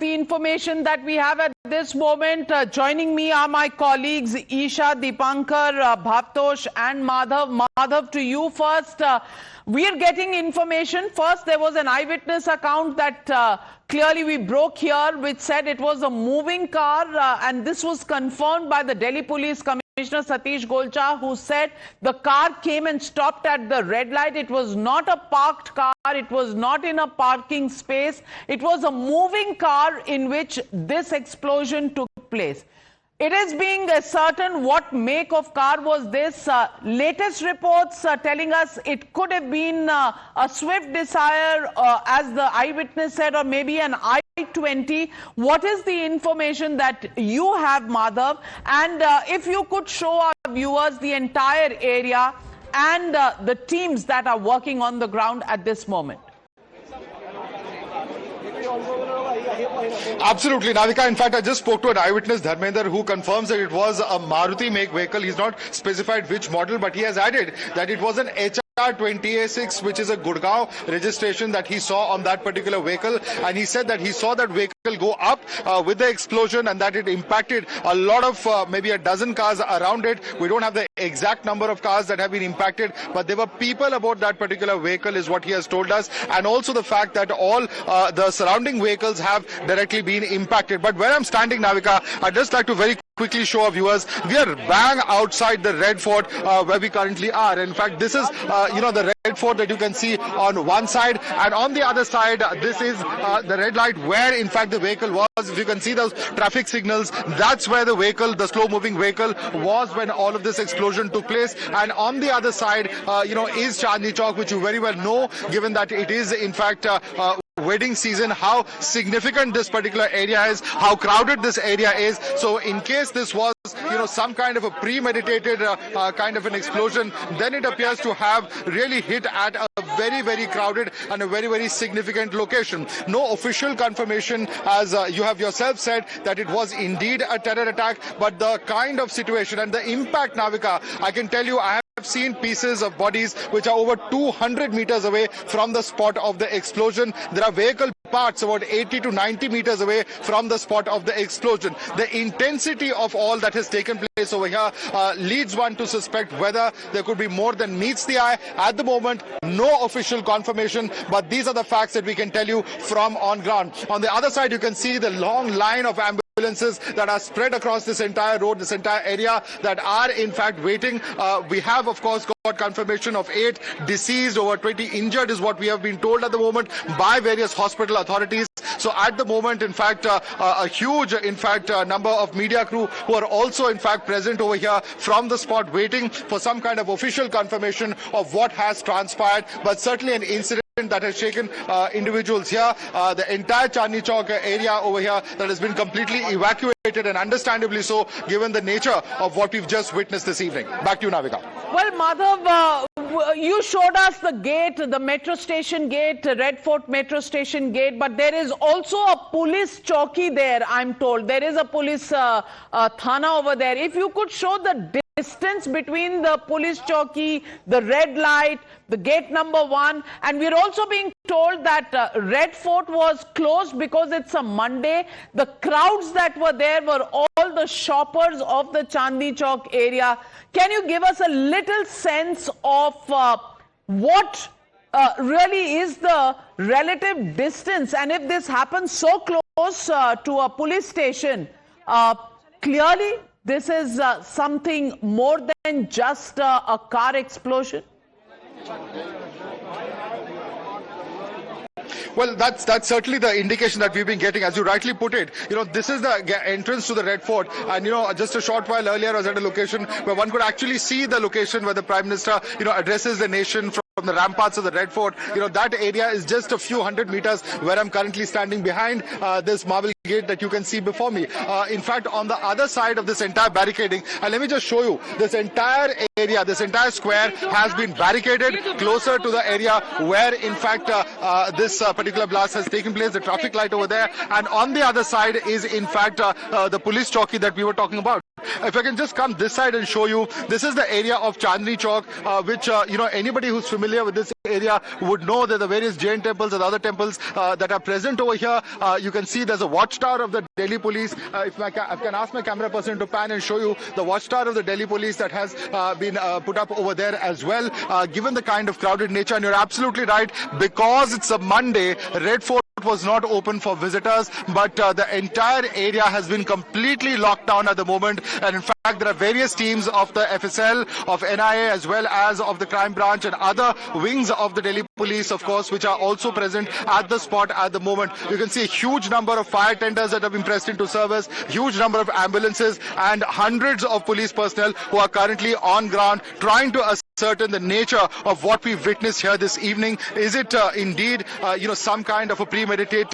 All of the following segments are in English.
the information that we have at this moment. Joining me are my colleagues Isha, Dipankar, Bhavtosh and Madhav. Madhav, to you first. We are getting information. First, there was an eyewitness account that clearly we broke here, which said it was a moving car, and this was confirmed by the Delhi Police Commissioner Satish Golcha, who said the car came and stopped at the red light. It was not a parked car. It was not in a parking space. It was a moving car in which this explosion took place. It is being ascertained what make of car was this. Latest reports telling us it could have been a Swift Desire, as the eyewitness said, or maybe an I-20. What is the information that you have, Madhav? And if you could show our viewers the entire area and the teams that are working on the ground at this moment. Absolutely, Navika. In fact, I just spoke to an eyewitness, Dharmender, who confirms that it was a Maruti make vehicle. He's not specified which model, but he has added that it was an HR20A6, which is a Gurgaon registration that he saw on that particular vehicle. And he said that he saw that vehicle go up with the explosion and that it impacted a lot of maybe a dozen cars around it. We don't have the exact number of cars that have been impacted, but there were people aboard that particular vehicle is what he has told us. And also the fact that all the surrounding vehicles have directly been impacted. But where I'm standing, Navika, I'd just like to very quickly show our viewers, we are bang outside the Red Fort where we currently are. In fact, this is, the Red Fort that you can see on one side, and on the other side, this is the red light where, in fact, the vehicle was. If you can see those traffic signals, that's where the vehicle, the slow-moving vehicle, was when all of this explosion took place. And on the other side, is Chandni Chowk, which you very well know, given that it is, in fact, wedding season, how significant this particular area is, how crowded this area is. So in case this was, some kind of a premeditated kind of an explosion, then it appears to have really hit at a very, very crowded and a very, very significant location. No official confirmation, as you have yourself said, that it was indeed a terror attack, but the kind of situation and the impact, Navika, I can tell you, I have seen pieces of bodies which are over 200 meters away from the spot of the explosion. There are vehicle parts about 80 to 90 meters away from the spot of the explosion. The intensity of all that has taken place over here leads one to suspect whether there could be more than meets the eye. At the moment, no official confirmation, but these are the facts that we can tell you from on ground. On the other side, you can see the long line of ambulances that are spread across this entire road, this entire area, that are in fact waiting. We have, of course, got confirmation of 8 deceased, over 20 injured is what we have been told at the moment by various hospital authorities. So at the moment, in fact, a huge, number of media crew who are also, in fact, present over here from the spot waiting for some kind of official confirmation of what has transpired. But certainly an incident that has shaken individuals here. The entire Chandni Chowk area over here that has been completely evacuated, and understandably so, given the nature of what we've just witnessed this evening. Back to you, Navika. Well, Madhav, you showed us the gate, the metro station gate, Red Fort metro station gate, but there is also a police chowki there, I'm told. There is a police thana over there. If you could show the distance between the police chowki, the red light, the gate number 1, and we're also being told that Red Fort was closed because it's a Monday. The crowds that were there were all the shoppers of the Chandni Chowk area. Can you give us a little sense of what really is the relative distance, and if this happens so close to a police station, clearly this is something more than just a car explosion? Well, that's certainly the indication that we've been getting. As you rightly put it, this is the entrance to the Red Fort. And, just a short while earlier, I was at a location where one could actually see the location where the Prime Minister, addresses the nation from the ramparts of the Red Fort. That area is just a few hundred meters where I'm currently standing behind this marble gate that you can see before me. In fact, on the other side of this entire barricading, and let me just show you, this entire area, this entire square has been barricaded closer to the area where, in fact, this particular blast has taken place, the traffic light over there. And on the other side is, in fact, the police chowki that we were talking about. If I can just come this side and show you, this is the area of Chandni Chowk, which, anybody who's familiar with this area would know that the various Jain temples and other temples that are present over here. You can see there's a watchtower of the Delhi police. If I can ask my camera person to pan and show you the watchtower of the Delhi police that has been put up over there as well, given the kind of crowded nature. And you're absolutely right, because it's a Monday, Red Fort was not open for visitors, but the entire area has been completely locked down at the moment. And in fact, there are various teams of the FSL, of NIA, as well as of the crime branch and other wings of the Delhi police, of course, which are also present at the spot at the moment. You can see a huge number of fire tenders that have been pressed into service, huge number of ambulances, and hundreds of police personnel who are currently on ground trying to ascertain the nature of what we've witnessed here this evening. Is it indeed, some kind of a premeditated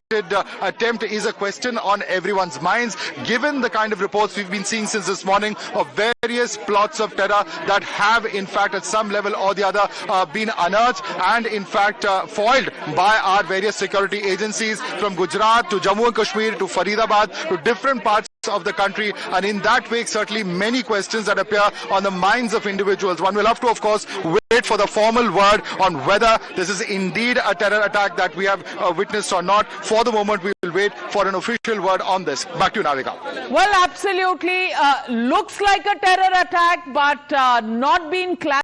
attempt is a question on everyone's minds, given the kind of reports we've been seeing since this morning of various plots of terror that have, in fact, at some level or the other, been unearthed and, in fact, foiled by our various security agencies, from Gujarat to Jammu and Kashmir to Faridabad to different parts of the country. And in that way, certainly many questions that appear on the minds of individuals. One will have to, of course, wait for the formal word on whether this is indeed a terror attack that we have witnessed or not. For the moment, we will wait for an official word on this. Back to you, Navika. Well, absolutely. Looks like a terror attack, but not been classified.